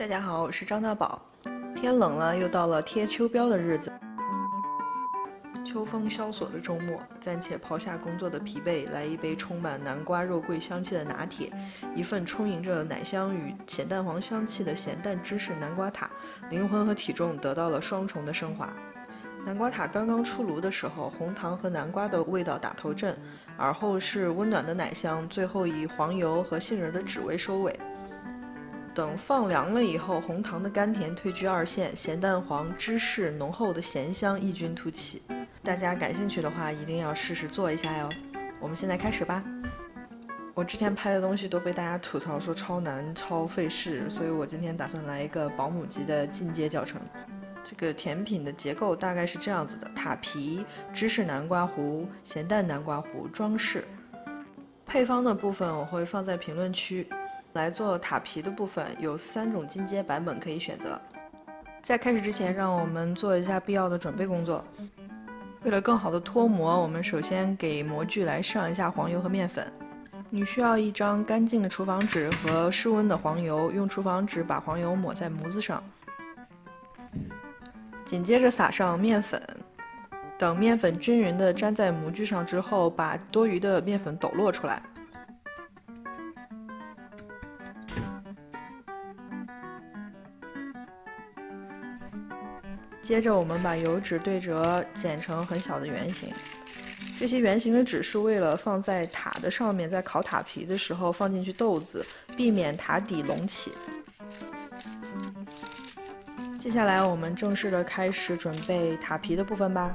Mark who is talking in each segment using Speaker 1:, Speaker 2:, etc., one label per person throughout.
Speaker 1: 大家好，我是张大宝。天冷了，又到了贴秋膘的日子。秋风萧索的周末，暂且抛下工作的疲惫，来一杯充满南瓜肉桂香气的拿铁，一份充盈着奶香与咸蛋黄香气的咸蛋芝士南瓜塔，灵魂和体重得到了双重的升华。南瓜塔刚刚出炉的时候，红糖和南瓜的味道打头阵，而后是温暖的奶香，最后以黄油和杏仁的旨味收尾。等放凉了以后，红糖的甘甜退居二线，咸蛋黄、芝士浓厚的咸香异军突起。大家感兴趣的话，一定要试试做一下哟。我们现在开始吧。我之前拍的东西都被大家吐槽说超难、超费事，所以我今天打算来一个保姆级的进阶教程。这个甜品的结构大概是这样子的：塔皮、芝士南瓜糊、咸蛋南瓜糊、装饰。配方的部分我会放在评论区。来做塔皮的部分有3种进阶版本可以选择。在开始之前，让我们做一下必要的准备工作。为了更好的脱模，我们首先给模具来上一下黄油和面粉。你需要一张干净的厨房纸和室温的黄油，用厨房纸把黄油抹在模子上，紧接着撒上面粉。等面粉均匀地粘在模具上之后，把多余的面粉抖落出来。接着我们把油纸对折剪成很小的圆形，这些圆形的纸是为了放在塔的上面，在烤塔皮的时候放进去豆子，避免塔底隆起。接下来我们正式的开始准备塔皮的部分吧。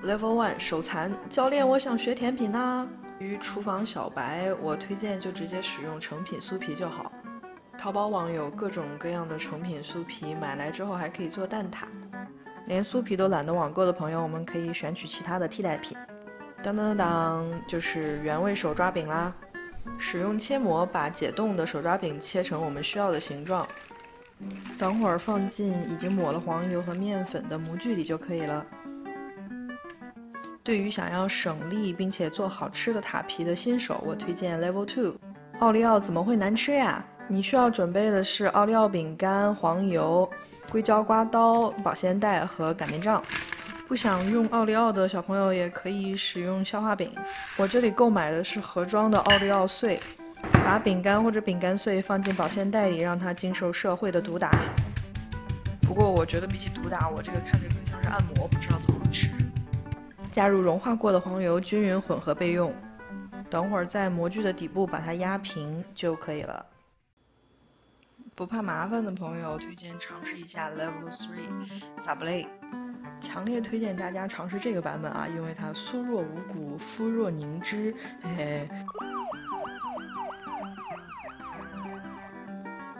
Speaker 1: Level 1手残，教练我想学甜品呐。对于厨房小白，我推荐就直接使用成品酥皮就好。淘宝网有各种各样的成品酥皮，买来之后还可以做蛋挞。连酥皮都懒得网购的朋友，我们可以选取其他的替代品。当当当当，就是原味手抓饼啦。使用切模把解冻的手抓饼切成我们需要的形状，等会儿放进已经抹了黄油和面粉的模具里就可以了。对于想要省力并且做好吃的塔皮的新手，我推荐 Level 2。奥利奥怎么会难吃呀？你需要准备的是奥利奥饼干、黄油、硅胶刮刀、保鲜袋和擀面杖。不想用奥利奥的小朋友也可以使用消化饼。我这里购买的是盒装的奥利奥碎，把饼干或者饼干碎放进保鲜袋里，让它经受社会的毒打。不过我觉得比起毒打，我这个看着更像是按摩，不知道怎么回事。加入融化过的黄油，均匀混合备用。等会儿在模具的底部把它压平就可以了。不怕麻烦的朋友，推荐尝试一下 Level 3 Sablé， 强烈推荐大家尝试这个版本啊，因为它酥若无骨，肤若凝脂，嘿嘿。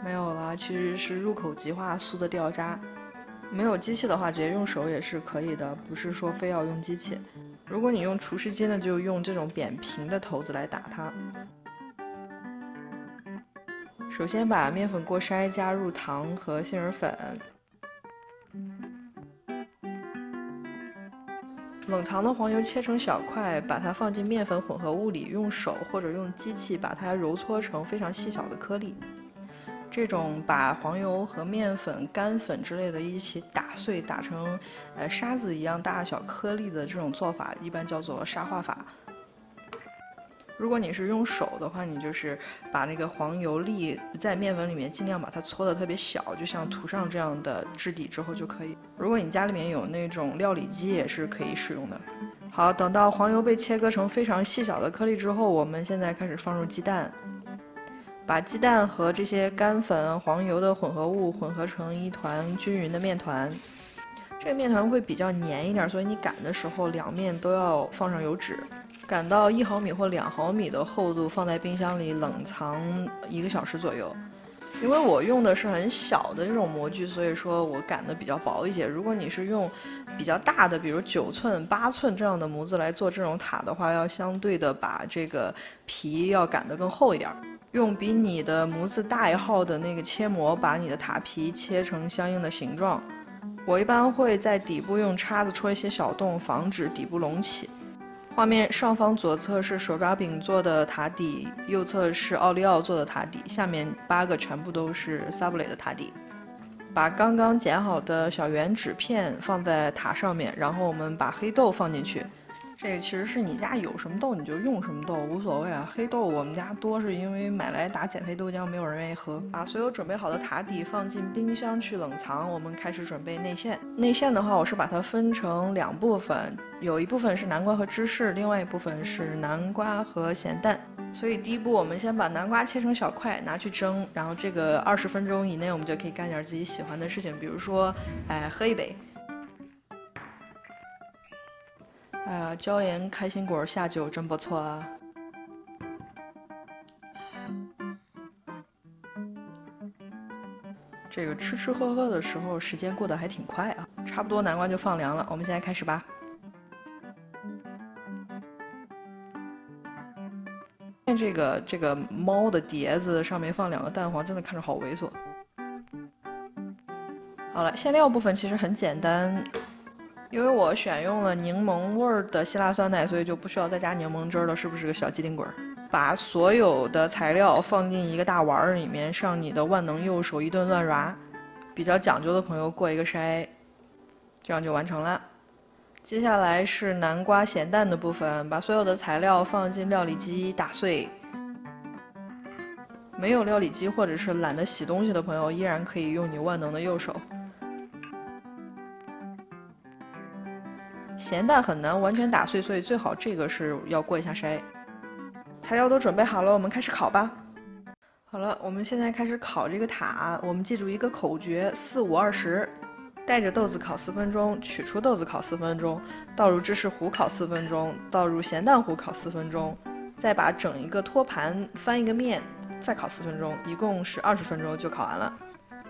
Speaker 1: 没有了，其实是入口即化酥的掉渣。没有机器的话，直接用手也是可以的，不是说非要用机器。如果你用厨师机呢，就用这种扁平的头子来打它。首先把面粉过筛，加入糖和杏仁粉。冷藏的黄油切成小块，把它放进面粉混合物里，用手或者用机器把它揉搓成非常细小的颗粒。这种把黄油和面粉、干粉之类的一起打碎，打成沙子一样大小颗粒的这种做法，一般叫做沙化法。如果你是用手的话，你就是把那个黄油粒在面粉里面，尽量把它搓得特别小，就像图上这样的质地之后就可以。如果你家里面有那种料理机，也是可以使用的。好，等到黄油被切割成非常细小的颗粒之后，我们现在开始放入鸡蛋，把鸡蛋和这些干粉、黄油的混合物混合成一团均匀的面团。这个面团会比较黏一点，所以你擀的时候两面都要放上油纸。擀到1毫米或2毫米的厚度，放在冰箱里冷藏1个小时左右。因为我用的是很小的这种模具，所以说我擀的比较薄一些。如果你是用比较大的，比如9寸、8寸这样的模子来做这种塔的话，要相对的把这个皮要擀得更厚一点。用比你的模子大1号的那个切模，把你的塔皮切成相应的形状。我一般会在底部用叉子戳一些小洞，防止底部隆起。画面上方左侧是手抓饼做的塔底，右侧是奥利奥做的塔底，下面8个全部都是 Subway 的塔底。把刚刚剪好的小圆纸片放在塔上面，然后我们把黑豆放进去。这个其实是你家有什么豆你就用什么豆，无所谓啊。黑豆我们家多是因为买来打减肥豆浆，没有人愿意喝。把所有准备好的塔底放进冰箱去冷藏，我们开始准备内馅。内馅的话，我是把它分成2部分，有一部分是南瓜和芝士，另外一部分是南瓜和咸蛋。所以第一步，我们先把南瓜切成小块，拿去蒸，然后这个20分钟以内，我们就可以干点自己喜欢的事情，比如说，喝一杯。哎呀，椒盐开心果下酒真不错啊！这个吃吃喝喝的时候，时间过得还挺快啊。差不多南瓜就放凉了，我们现在开始吧。看这个猫的碟子上面放2个蛋黄，真的看着好猥琐。好了，馅料部分其实很简单。因为我选用了柠檬味儿的希腊酸奶，所以就不需要再加柠檬汁了，是不是个小机灵鬼？把所有的材料放进一个大碗里面，上你的万能右手一顿乱揉，比较讲究的朋友过一个筛，这样就完成了。接下来是南瓜咸蛋的部分，把所有的材料放进料理机打碎。没有料理机或者是懒得洗东西的朋友，依然可以用你万能的右手。咸蛋很难完全打碎，所以最好这个是要过一下筛。材料都准备好了，我们开始烤吧。好了，我们现在开始烤这个塔。我们记住一个口诀：4、5、20。带着豆子烤4分钟，取出豆子烤4分钟，倒入芝士糊烤4分钟，倒入咸蛋糊烤4分钟，再把整一个托盘翻一个面，再烤4分钟，一共是20分钟就烤完了。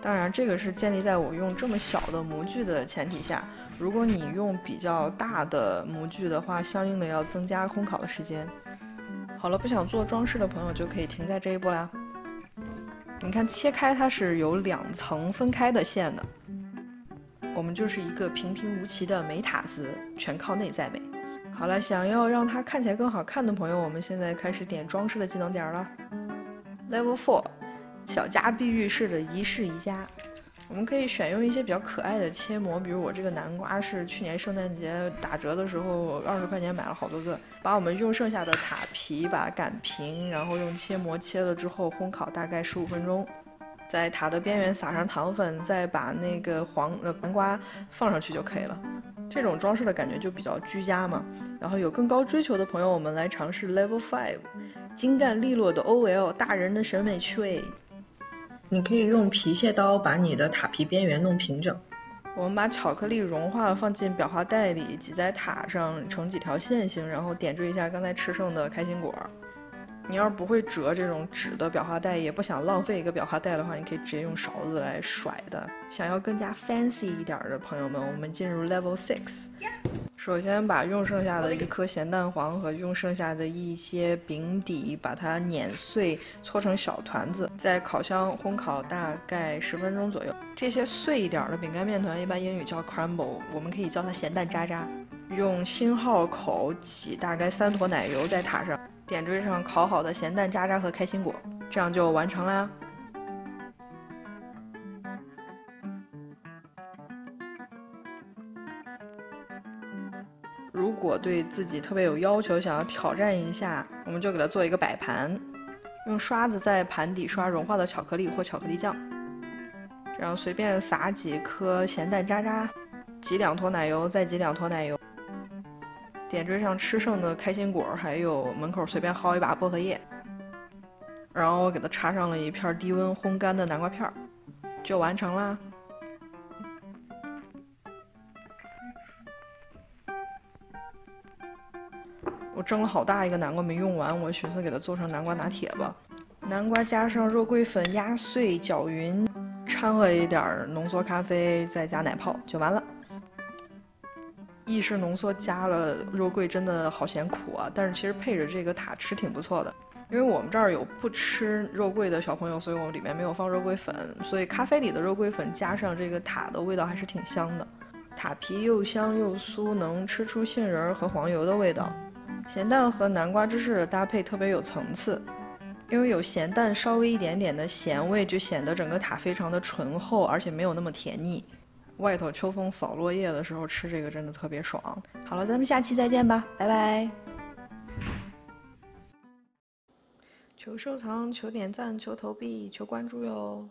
Speaker 1: 当然，这个是建立在我用这么小的模具的前提下。如果你用比较大的模具的话，相应的要增加烘烤的时间。好了，不想做装饰的朋友就可以停在这一步啦。你看，切开它是有2层分开的线的。我们就是一个平平无奇的美塔子，全靠内在美。好了，想要让它看起来更好看的朋友，我们现在开始点装饰的技能点了。Level 4，小家碧玉式的一室一家。我们可以选用一些比较可爱的切膜，比如我这个南瓜是去年圣诞节打折的时候20块钱买了好多个。把我们用剩下的塔皮把它擀平，然后用切膜切了之后烘烤大概15分钟。在塔的边缘撒上糖粉，再把那个南瓜放上去就可以了。这种装饰的感觉就比较居家嘛。然后有更高追求的朋友，我们来尝试 Level 5，精干利落的 OL 大人的审美趣味。你可以用皮屑刀把你的塔皮边缘弄平整。我们把巧克力融化了，放进裱花袋里，挤在塔上成几条线形，然后点缀一下刚才吃剩的开心果。你要是不会折这种纸的裱花袋，也不想浪费一个裱花袋的话，你可以直接用勺子来甩的。想要更加 fancy 一点的朋友们，我们进入 Level 6。首先把用剩下的1颗咸蛋黄和用剩下的一些饼底把它碾碎，搓成小团子，在烤箱烘烤大概10分钟左右。这些碎一点的饼干面团一般英语叫 crumble， 我们可以叫它咸蛋渣渣。用星号口挤大概3坨奶油在塔上，点缀上烤好的咸蛋渣渣和开心果，这样就完成啦。如果对自己特别有要求，想要挑战一下，我们就给它做一个摆盘，用刷子在盘底刷融化的巧克力或巧克力酱，这样随便撒几颗咸蛋渣渣，挤2坨奶油，再挤2坨奶油，点缀上吃剩的开心果，还有门口随便薅一把薄荷叶，然后我给它插上了一片低温烘干的南瓜片，就完成啦。我蒸了好大一个南瓜没用完，我寻思给它做成南瓜拿铁吧。南瓜加上肉桂粉压碎搅匀，掺和一点浓缩咖啡，再加奶泡就完了。意式浓缩加了肉桂真的好咸苦啊，但是其实配着这个塔吃挺不错的。因为我们这儿有不吃肉桂的小朋友，所以我里面没有放肉桂粉，所以咖啡里的肉桂粉加上这个塔的味道还是挺香的。塔皮又香又酥，能吃出杏仁和黄油的味道。咸蛋和南瓜芝士的搭配特别有层次，因为有咸蛋稍微一点点的咸味，就显得整个塔非常的醇厚，而且没有那么甜腻。外头秋风扫落叶的时候吃这个真的特别爽。好了，咱们下期再见吧，拜拜。求收藏，求点赞，求投币，求关注哟。